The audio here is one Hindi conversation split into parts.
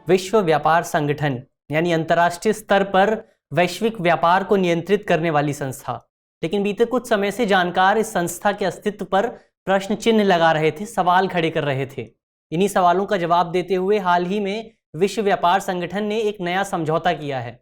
विश्व व्यापार संगठन यानी अंतर्राष्ट्रीय स्तर पर वैश्विक व्यापार को नियंत्रित करने वाली संस्था। लेकिन बीते कुछ समय से जानकार इस संस्था के अस्तित्व पर प्रश्न चिन्ह लगा रहे थे, सवाल खड़े कर रहे थे। इन्हीं सवालों का जवाब देते हुए हाल ही में विश्व व्यापार संगठन ने एक नया समझौता किया है।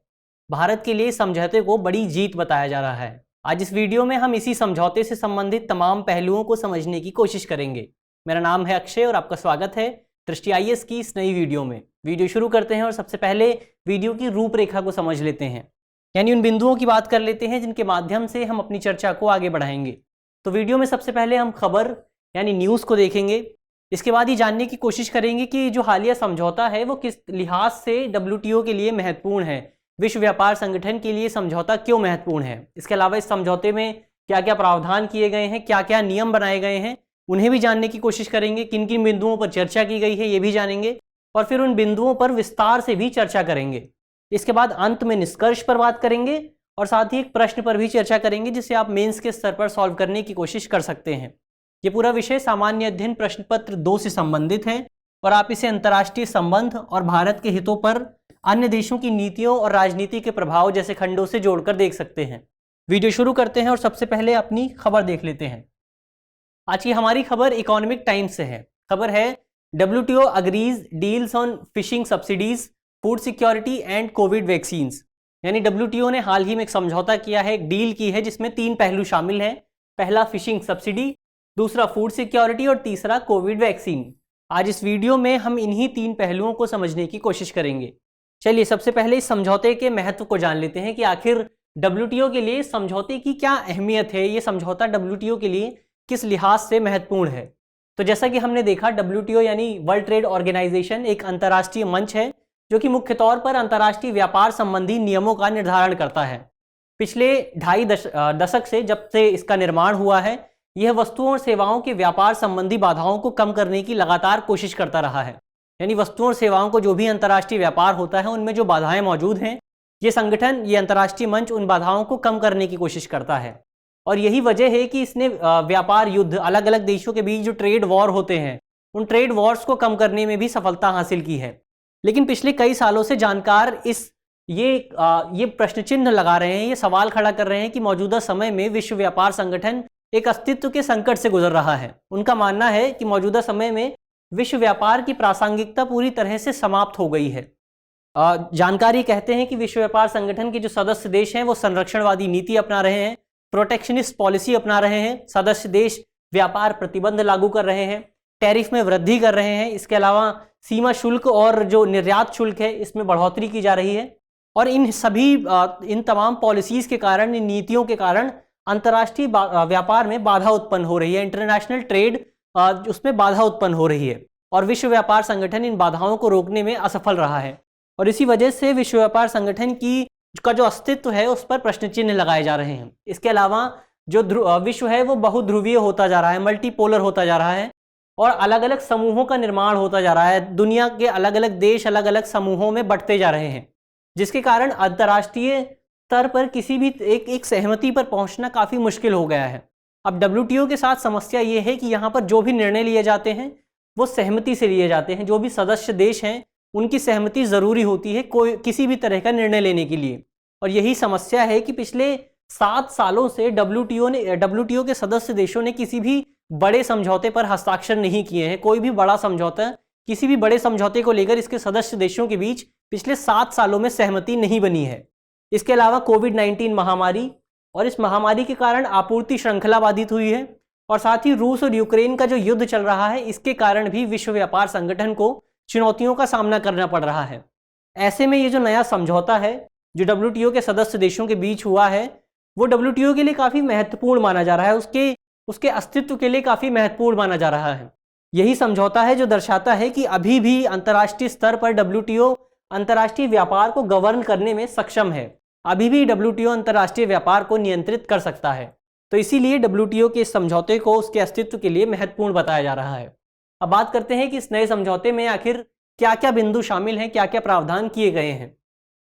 भारत के लिए समझौते को बड़ी जीत बताया जा रहा है। आज इस वीडियो में हम इसी समझौते से संबंधित तमाम पहलुओं को समझने की कोशिश करेंगे। मेरा नाम है अक्षय और आपका स्वागत है दृष्टि IAS की इस नई वीडियो में। वीडियो शुरू करते हैं और सबसे पहले वीडियो की रूपरेखा को समझ लेते हैं, यानी उन बिंदुओं की बात कर लेते हैं जिनके माध्यम से हम अपनी चर्चा को आगे बढ़ाएंगे। तो वीडियो में सबसे पहले हम खबर यानी न्यूज़ को देखेंगे। इसके बाद ही जानने की कोशिश करेंगे कि जो हालिया समझौता है वो किस लिहाज से WTO के लिए महत्वपूर्ण है, विश्व व्यापार संगठन के लिए समझौता क्यों महत्वपूर्ण है। इसके अलावा इस समझौते में क्या क्या प्रावधान किए गए हैं, क्या क्या नियम बनाए गए हैं, उन्हें भी जानने की कोशिश करेंगे। किन किन बिंदुओं पर चर्चा की गई है ये भी जानेंगे और फिर उन बिंदुओं पर विस्तार से भी चर्चा करेंगे। इसके बाद अंत में निष्कर्ष पर बात करेंगे और साथ ही एक प्रश्न पर भी चर्चा करेंगे जिसे आप मेंस के स्तर पर सॉल्व करने की कोशिश कर सकते हैं। ये पूरा विषय सामान्य अध्ययन प्रश्न पत्र 2 से संबंधित है और आप इसे अंतर्राष्ट्रीय संबंध और भारत के हितों पर अन्य देशों की नीतियों और राजनीति के प्रभाव जैसे खंडों से जोड़कर देख सकते हैं। वीडियो शुरू करते हैं और सबसे पहले अपनी खबर देख लेते हैं। आज की हमारी खबर इकोनॉमिक टाइम्स से है। खबर है WTO agrees deals on fishing subsidies, food security and Covid vaccines. यानी WTO ने हाल ही में एक समझौता किया है, एक डील की है जिसमें 3 पहलू शामिल हैं। पहला फिशिंग सब्सिडी, दूसरा फूड सिक्योरिटी और तीसरा कोविड वैक्सीन। आज इस वीडियो में हम इन्हीं 3 पहलुओं को समझने की कोशिश करेंगे। चलिए सबसे पहले इस समझौते के महत्व को जान लेते हैं कि आखिर WTO के लिए समझौते की क्या अहमियत है, ये समझौता WTO के लिए किस लिहाज से महत्वपूर्ण है। तो जैसा कि हमने देखा, WTO यानी वर्ल्ड ट्रेड ऑर्गेनाइजेशन एक अंतर्राष्ट्रीय मंच है जो कि मुख्य तौर पर अंतर्राष्ट्रीय व्यापार संबंधी नियमों का निर्धारण करता है। पिछले 2.5 दशक से जब से इसका निर्माण हुआ है, यह वस्तुओं और सेवाओं के व्यापार संबंधी बाधाओं को कम करने की लगातार कोशिश करता रहा है। यानी वस्तुओं और सेवाओं को जो भी अंतर्राष्ट्रीय व्यापार होता है उनमें जो बाधाएं मौजूद हैं, ये संगठन, ये अंतर्राष्ट्रीय मंच उन बाधाओं को कम करने की कोशिश करता है। और यही वजह है कि इसने व्यापार युद्ध, अलग अलग देशों के बीच जो ट्रेड वॉर होते हैं, उन ट्रेड वॉर्स को कम करने में भी सफलता हासिल की है। लेकिन पिछले कई सालों से जानकार ये प्रश्न चिन्ह लगा रहे हैं, ये सवाल खड़ा कर रहे हैं कि मौजूदा समय में विश्व व्यापार संगठन एक अस्तित्व के संकट से गुजर रहा है। उनका मानना है कि मौजूदा समय में विश्व व्यापार की प्रासंगिकता पूरी तरह से समाप्त हो गई है। जानकारी कहते हैं कि विश्व व्यापार संगठन के जो सदस्य देश हैं वो संरक्षणवादी नीति अपना रहे हैं, प्रोटेक्शनिस्ट पॉलिसी अपना रहे हैं, सदस्य देश व्यापार प्रतिबंध लागू कर रहे हैं, टैरिफ में वृद्धि कर रहे हैं। इसके अलावा सीमा शुल्क और जो निर्यात शुल्क है इसमें बढ़ोतरी की जा रही है। और इन तमाम पॉलिसीज के कारण, इन नीतियों के कारण अंतर्राष्ट्रीय व्यापार में बाधा उत्पन्न हो रही है, इंटरनेशनल ट्रेड उसमें बाधा उत्पन्न हो रही है और विश्व व्यापार संगठन इन बाधाओं को रोकने में असफल रहा है। और इसी वजह से विश्व व्यापार संगठन का जो अस्तित्व है उस पर प्रश्न चिन्ह लगाए जा रहे हैं। इसके अलावा जो विश्व है वो बहुध्रुवीय होता जा रहा है, मल्टीपोलर होता जा रहा है और अलग अलग समूहों का निर्माण होता जा रहा है। दुनिया के अलग अलग देश अलग अलग समूहों में बंटते जा रहे हैं, जिसके कारण अंतर्राष्ट्रीय स्तर पर किसी भी एक सहमति पर पहुंचना काफ़ी मुश्किल हो गया है। अब WTO के साथ समस्या ये है कि यहाँ पर जो भी निर्णय लिए जाते हैं वो सहमति से लिए जाते हैं। जो भी सदस्य देश हैं उनकी सहमति ज़रूरी होती है किसी भी तरह का निर्णय लेने के लिए। और यही समस्या है कि पिछले 7 सालों से WTO के सदस्य देशों ने किसी भी बड़े समझौते पर हस्ताक्षर नहीं किए हैं। कोई भी बड़ा समझौता, किसी भी बड़े समझौते को लेकर इसके सदस्य देशों के बीच पिछले 7 सालों में सहमति नहीं बनी है। इसके अलावा कोविड-19 महामारी और इस महामारी के कारण आपूर्ति श्रृंखला बाधित हुई है और साथ ही रूस और यूक्रेन का जो युद्ध चल रहा है इसके कारण भी विश्व व्यापार संगठन को चुनौतियों का सामना करना पड़ रहा है। ऐसे में ये जो नया समझौता है जो WTO के सदस्य देशों के बीच हुआ है वो WTO के लिए काफ़ी महत्वपूर्ण माना जा रहा है, उसके अस्तित्व के लिए काफ़ी महत्वपूर्ण माना जा रहा है। यही समझौता है जो दर्शाता है कि अभी भी अंतर्राष्ट्रीय स्तर पर WTO अंतर्राष्ट्रीय व्यापार को गवर्न करने में सक्षम है। अभी भी WTO अंतर्राष्ट्रीय व्यापार को नियंत्रित कर सकता है। तो इसीलिए WTO के इस समझौते को उसके अस्तित्व के लिए महत्वपूर्ण बताया जा रहा है। अब बात करते हैं कि इस नए समझौते में आखिर क्या क्या बिंदु शामिल हैं, क्या क्या प्रावधान किए गए हैं।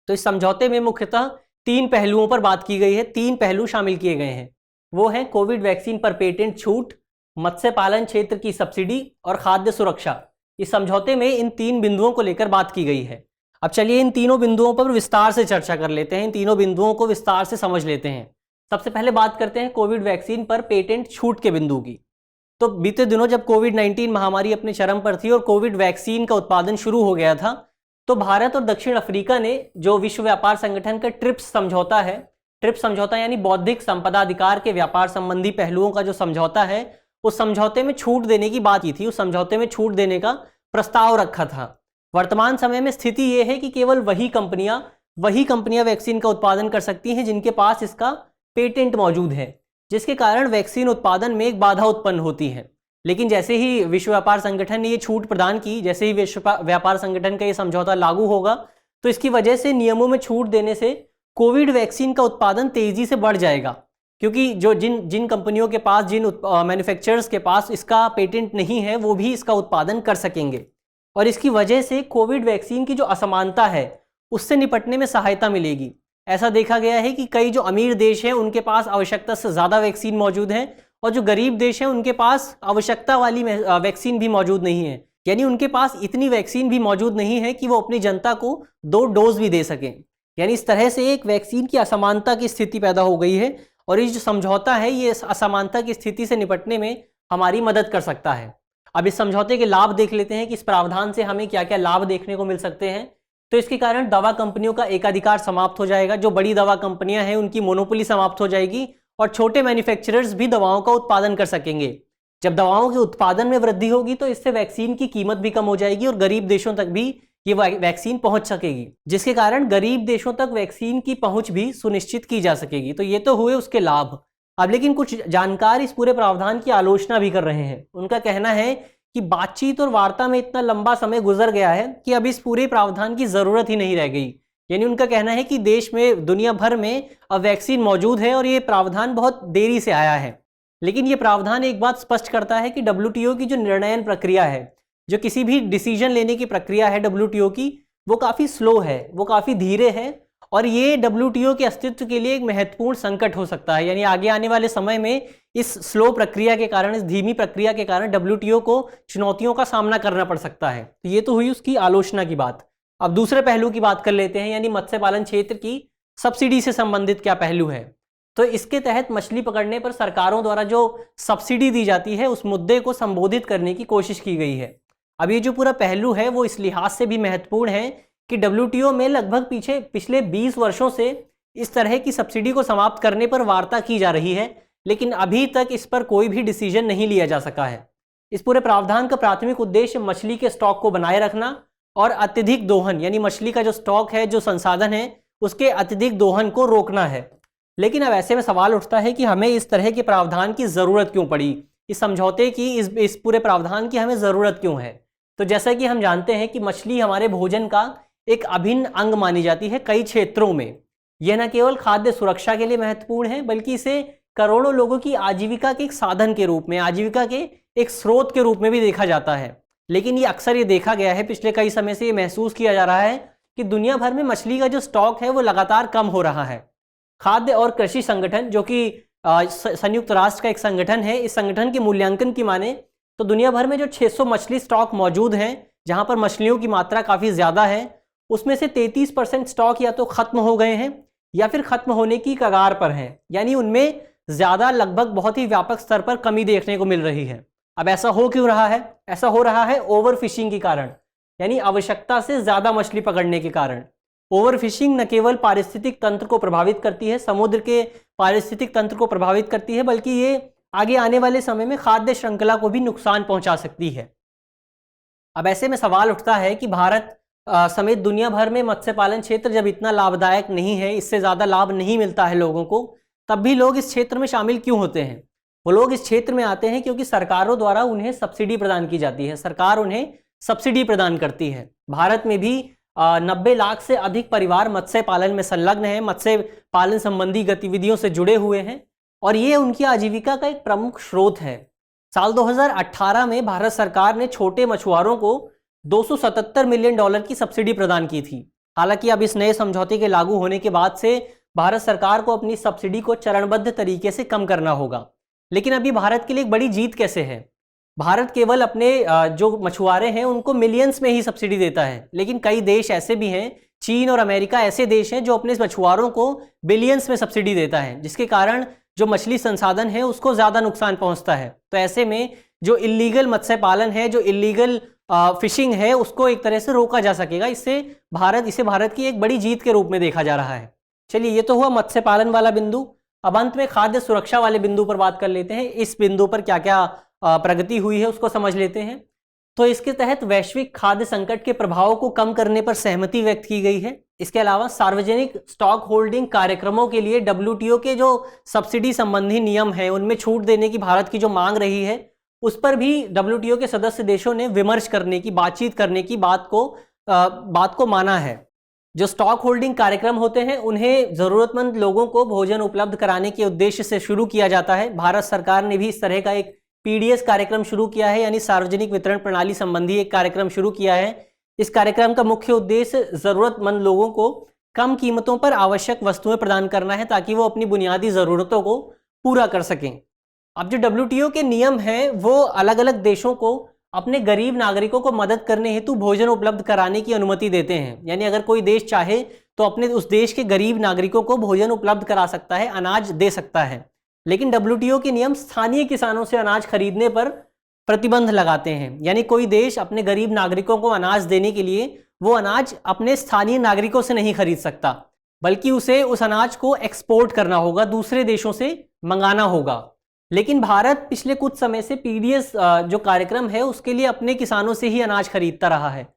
तो इस समझौते में मुख्यतः 3 पहलुओं पर बात की गई है, 3 पहलू शामिल किए गए हैं। वो है कोविड वैक्सीन पर पेटेंट छूट, मत्स्य पालन क्षेत्र की सब्सिडी और खाद्य सुरक्षा। इस समझौते में इन 3 बिंदुओं को लेकर बात की गई है। अब चलिए इन तीनों बिंदुओं पर विस्तार से चर्चा कर लेते हैं, इन तीनों बिंदुओं को विस्तार से समझ लेते हैं। सबसे पहले बात करते हैं कोविड वैक्सीन पर पेटेंट छूट के बिंदु की। तो बीते दिनों जब कोविड-19 महामारी अपने चरम पर थी और कोविड वैक्सीन का उत्पादन शुरू हो गया था, तो भारत और दक्षिण अफ्रीका ने जो विश्व व्यापार संगठन का ट्रिप्स समझौता है, ट्रिप्स समझौता यानी बौद्धिक संपदा अधिकार के व्यापार संबंधी पहलुओं का जो समझौता है, उस समझौते में छूट देने की बात की थी, उस समझौते में छूट देने का प्रस्ताव रखा था। वर्तमान समय में स्थिति यह है कि केवल वही कंपनियां वैक्सीन का उत्पादन कर सकती हैं जिनके पास इसका पेटेंट मौजूद है, जिसके कारण वैक्सीन उत्पादन में एक बाधा उत्पन्न होती है। लेकिन जैसे ही विश्व व्यापार संगठन ने ये छूट प्रदान की, जैसे ही विश्व व्यापार संगठन का ये समझौता लागू होगा, तो इसकी वजह से नियमों में छूट देने से कोविड वैक्सीन का उत्पादन तेजी से बढ़ जाएगा, क्योंकि जो जिन कंपनियों के पास, जिन मैन्युफैक्चरर्स के पास इसका पेटेंट नहीं है, वो भी इसका उत्पादन कर सकेंगे। और इसकी वजह से कोविड वैक्सीन की जो असमानता है उससे निपटने में सहायता मिलेगी। ऐसा देखा गया है कि कई जो अमीर देश हैं उनके पास आवश्यकता से ज़्यादा वैक्सीन मौजूद है, और जो गरीब देश हैं उनके पास आवश्यकता वाली वैक्सीन भी मौजूद नहीं है, यानी उनके पास इतनी वैक्सीन भी मौजूद नहीं है कि वो अपनी जनता को 2 डोज भी दे सकें। यानी इस तरह से एक वैक्सीन की असमानता की स्थिति पैदा हो गई है, और ये जो समझौता है ये इस असमानता की स्थिति से निपटने में हमारी मदद कर सकता है। अब इस समझौते के लाभ देख लेते हैं कि इस प्रावधान से हमें क्या क्या लाभ देखने को मिल सकते हैं। तो इसके कारण दवा कंपनियों का एकाधिकार समाप्त हो जाएगा, जो बड़ी दवा कंपनियां हैं उनकी मोनोपोली समाप्त हो जाएगी, और छोटे मैन्युफैक्चरर्स भी दवाओं का उत्पादन कर सकेंगे। जब दवाओं के उत्पादन में वृद्धि होगी तो इससे वैक्सीन की कीमत भी कम हो जाएगी और गरीब देशों तक भी ये वैक्सीन पहुंच सकेगी, जिसके कारण गरीब देशों तक वैक्सीन की पहुंच भी सुनिश्चित की जा सकेगी। तो ये तो हुए उसके लाभ। अब लेकिन कुछ जानकार इस पूरे प्रावधान की आलोचना भी कर रहे हैं। उनका कहना है कि बातचीत और वार्ता में इतना लंबा समय गुजर गया है कि अब इस पूरे प्रावधान की जरूरत ही नहीं रह गई। यानी उनका कहना है कि देश में, दुनिया भर में अब वैक्सीन मौजूद है और ये प्रावधान बहुत देरी से आया है। लेकिन ये प्रावधान एक बात स्पष्ट करता है कि WTO की जो निर्णयन प्रक्रिया है, जो किसी भी डिसीजन लेने की प्रक्रिया है WTO की, वो काफ़ी स्लो है, वो काफ़ी धीरे है, और ये WTO के अस्तित्व के लिए एक महत्वपूर्ण संकट हो सकता है। यानी आगे आने वाले समय में इस स्लो प्रक्रिया के कारण, इस धीमी प्रक्रिया के कारण WTO को चुनौतियों का सामना करना पड़ सकता है। तो ये तो हुई उसकी आलोचना की बात। अब दूसरे पहलू की बात कर लेते हैं, यानी मत्स्य पालन क्षेत्र की सब्सिडी से संबंधित क्या पहलू है। तो इसके तहत मछली पकड़ने पर सरकारों द्वारा जो सब्सिडी दी जाती है, उस मुद्दे को संबोधित करने की कोशिश की गई है। अब ये जो पूरा पहलू है वो इस लिहाज से भी महत्वपूर्ण है कि WTO में लगभग पिछले 20 वर्षों से इस तरह की सब्सिडी को समाप्त करने पर वार्ता की जा रही है, लेकिन अभी तक इस पर कोई भी डिसीजन नहीं लिया जा सका है। इस पूरे प्रावधान का प्राथमिक उद्देश्य मछली के स्टॉक को बनाए रखना और अत्यधिक दोहन, यानी मछली का जो स्टॉक है, जो संसाधन है, उसके अत्यधिक दोहन को रोकना है। लेकिन अब ऐसे में सवाल उठता है कि हमें इस तरह के प्रावधान की ज़रूरत क्यों पड़ी, इस समझौते की, इस पूरे प्रावधान की हमें ज़रूरत क्यों है। तो जैसा कि हम जानते हैं कि मछली हमारे भोजन का एक अभिन्न अंग मानी जाती है कई क्षेत्रों में। यह न केवल खाद्य सुरक्षा के लिए महत्वपूर्ण है, बल्कि इसे करोड़ों लोगों की आजीविका के एक साधन के रूप में, आजीविका के एक स्रोत के रूप में भी देखा जाता है। लेकिन ये अक्सर ये देखा गया है, पिछले कई समय से ये महसूस किया जा रहा है कि दुनिया भर में मछली का जो स्टॉक है वो लगातार कम हो रहा है। खाद्य और कृषि संगठन, जो कि संयुक्त राष्ट्र का एक संगठन है, इस संगठन के मूल्यांकन की माने तो दुनिया भर में जो 600 मछली स्टॉक मौजूद हैं, जहां पर मछलियों की मात्रा काफ़ी ज़्यादा है, उसमें से 33% स्टॉक या तो ख़त्म हो गए हैं या फिर ख़त्म होने की कगार पर हैं। यानी उनमें ज़्यादा, लगभग बहुत ही व्यापक स्तर पर कमी देखने को मिल रही है। अब ऐसा हो क्यों रहा है? ऐसा हो रहा है ओवर फिशिंग के कारण, यानी आवश्यकता से ज़्यादा मछली पकड़ने के कारण। ओवर फिशिंग न केवल पारिस्थितिक तंत्र को प्रभावित करती है, समुद्र के पारिस्थितिक तंत्र को प्रभावित करती है, बल्कि ये आगे आने वाले समय में खाद्य श्रृंखला को भी नुकसान पहुंचा सकती है। अब ऐसे में सवाल उठता है कि भारत समेत दुनिया भर में मत्स्य पालन क्षेत्र जब इतना लाभदायक नहीं है, इससे ज़्यादा लाभ नहीं मिलता है लोगों को, तब भी लोग इस क्षेत्र में शामिल क्यों होते हैं? वो लोग इस क्षेत्र में आते हैं क्योंकि सरकारों द्वारा उन्हें सब्सिडी प्रदान की जाती है, सरकार उन्हें सब्सिडी प्रदान करती है। भारत में भी 90 लाख से अधिक परिवार मत्स्य पालन में संलग्न हैं, मत्स्य पालन संबंधी गतिविधियों से जुड़े हुए हैं, और ये उनकी आजीविका का एक प्रमुख स्रोत है। साल 2018 में भारत सरकार ने छोटे मछुआरों को $277 मिलियन की सब्सिडी प्रदान की थी। हालांकि अब इस नए समझौते के लागू होने के बाद से भारत सरकार को अपनी सब्सिडी को चरणबद्ध तरीके से कम करना होगा। लेकिन अभी भारत के लिए एक बड़ी जीत कैसे है? भारत केवल अपने जो मछुआरे हैं उनको मिलियंस में ही सब्सिडी देता है, लेकिन कई देश ऐसे भी हैं, चीन और अमेरिका ऐसे देश हैं जो अपने मछुआरों को बिलियंस में सब्सिडी देता है, जिसके कारण जो मछली संसाधन है उसको ज़्यादा नुकसान पहुंचता है। तो ऐसे में जो इलीगल मत्स्य पालन है, जो इलीगल फिशिंग है, उसको एक तरह से रोका जा सकेगा। इसे भारत की एक बड़ी जीत के रूप में देखा जा रहा है। चलिए, ये तो हुआ मत्स्य पालन वाला बिंदु। अब अंत में खाद्य सुरक्षा वाले बिंदु पर बात कर लेते हैं। इस बिंदु पर क्या क्या प्रगति हुई है उसको समझ लेते हैं। तो इसके तहत वैश्विक खाद्य संकट के प्रभाव को कम करने पर सहमति व्यक्त की गई है। इसके अलावा सार्वजनिक स्टॉक होल्डिंग कार्यक्रमों के लिए WTO के जो सब्सिडी संबंधी नियम हैं उनमें छूट देने की भारत की जो मांग रही है, उस पर भी WTO के सदस्य देशों ने विमर्श करने की, बातचीत करने की बात को माना है। जो स्टॉक होल्डिंग कार्यक्रम होते हैं उन्हें ज़रूरतमंद लोगों को भोजन उपलब्ध कराने के उद्देश्य से शुरू किया जाता है। भारत सरकार ने भी इस तरह का एक PDS कार्यक्रम शुरू किया है, यानी सार्वजनिक वितरण प्रणाली संबंधी एक कार्यक्रम शुरू किया है। इस कार्यक्रम का मुख्य उद्देश्य ज़रूरतमंद लोगों को कम कीमतों पर आवश्यक वस्तुएं प्रदान करना है, ताकि वो अपनी बुनियादी ज़रूरतों को पूरा कर सकें। अब जो WTO के नियम हैं वो अलग अलग देशों को अपने गरीब नागरिकों को मदद करने हेतु भोजन उपलब्ध कराने की अनुमति देते हैं। यानी अगर कोई देश चाहे तो अपने उस देश के गरीब नागरिकों को भोजन उपलब्ध करा सकता है, अनाज दे सकता है। लेकिन WTO के नियम स्थानीय किसानों से अनाज खरीदने पर प्रतिबंध लगाते हैं। यानी कोई देश अपने गरीब नागरिकों को अनाज देने के लिए वो अनाज अपने स्थानीय नागरिकों से नहीं खरीद सकता, बल्कि उसे उस अनाज को एक्सपोर्ट करना होगा, दूसरे देशों से मंगाना होगा। लेकिन भारत पिछले कुछ समय से PDS जो कार्यक्रम है उसके लिए अपने किसानों से ही अनाज खरीदता रहा है।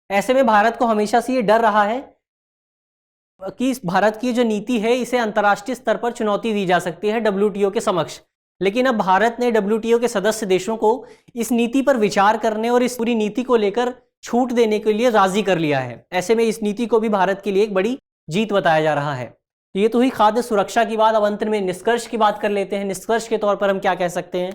ऐसे में भारत को हमेशा से ये डर रहा है कि भारत की जो नीति है इसे अंतर्राष्ट्रीय स्तर पर चुनौती दी जा सकती है WTO के समक्ष। लेकिन अब भारत ने WTO के सदस्य देशों को इस नीति पर विचार करने और इस पूरी नीति को लेकर छूट देने के लिए राजी कर लिया है। ऐसे में इस नीति को भी भारत के लिए एक बड़ी जीत बताया जा रहा है। ये तो हुई खाद्य सुरक्षा की बात। अब अंत में निष्कर्ष की बात कर लेते हैं। निष्कर्ष के तौर पर हम क्या कह सकते हैं?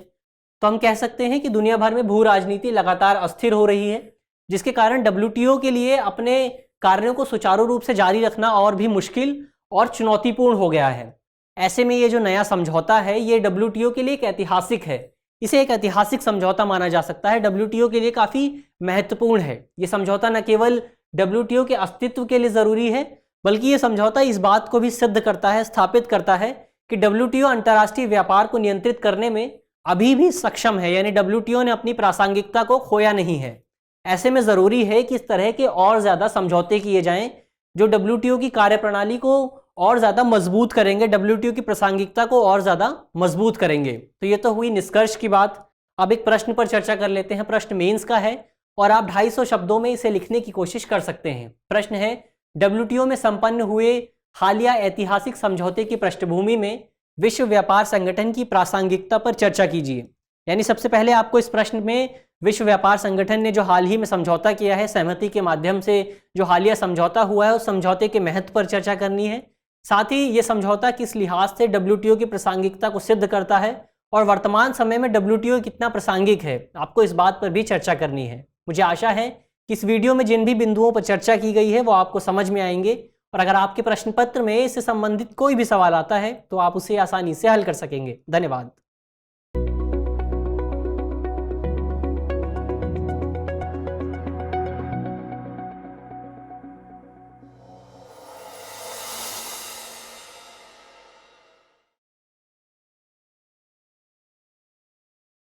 तो हम कह सकते हैं कि दुनिया भर में भू राजनीति लगातार अस्थिर हो रही है, जिसके कारण WTO के लिए अपने कार्यों को सुचारू रूप से जारी रखना और भी मुश्किल और चुनौतीपूर्ण हो गया है। ऐसे में ये जो नया समझौता है ये WTO के लिए एक ऐतिहासिक है। इसे एक ऐतिहासिक समझौता माना जा सकता है, WTO के लिए काफ़ी महत्वपूर्ण है। ये समझौता न केवल WTO के अस्तित्व के लिए ज़रूरी है, बल्कि ये समझौता इस बात को भी सिद्ध करता है, स्थापित करता है कि WTO अंतर्राष्ट्रीय व्यापार को नियंत्रित करने में अभी भी सक्षम है। यानी WTO ने अपनी प्रासंगिकता को खोया नहीं है। ऐसे में ज़रूरी है कि इस तरह के और ज़्यादा समझौते किए जाएं जो WTO की कार्यप्रणाली को और ज़्यादा मजबूत करेंगे, WTO की प्रासंगिकता को और ज़्यादा मजबूत करेंगे। तो ये तो हुई निष्कर्ष की बात। अब एक प्रश्न पर चर्चा कर लेते हैं। प्रश्न मेंस का है और आप 250 शब्दों में इसे लिखने की कोशिश कर सकते हैं। प्रश्न है, WTO में संपन्न हुए हालिया ऐतिहासिक समझौते की पृष्ठभूमि में विश्व व्यापार संगठन की प्रासंगिकता पर चर्चा कीजिए। यानी सबसे पहले आपको इस प्रश्न में विश्व व्यापार संगठन ने जो हाल ही में समझौता किया है, सहमति के माध्यम से जो हालिया समझौता हुआ है, उस समझौते के महत्व पर चर्चा करनी है। साथ ही ये समझौता किस लिहाज से WTO की प्रासंगिकता को सिद्ध करता है और वर्तमान समय में WTO कितना प्रासंगिक है, आपको इस बात पर भी चर्चा करनी है। मुझे आशा है कि इस वीडियो में जिन भी बिंदुओं पर चर्चा की गई है वो आपको समझ में आएंगे, और अगर आपके प्रश्न पत्र में इससे संबंधित कोई भी सवाल आता है तो आप उसे आसानी से हल कर सकेंगे। धन्यवाद।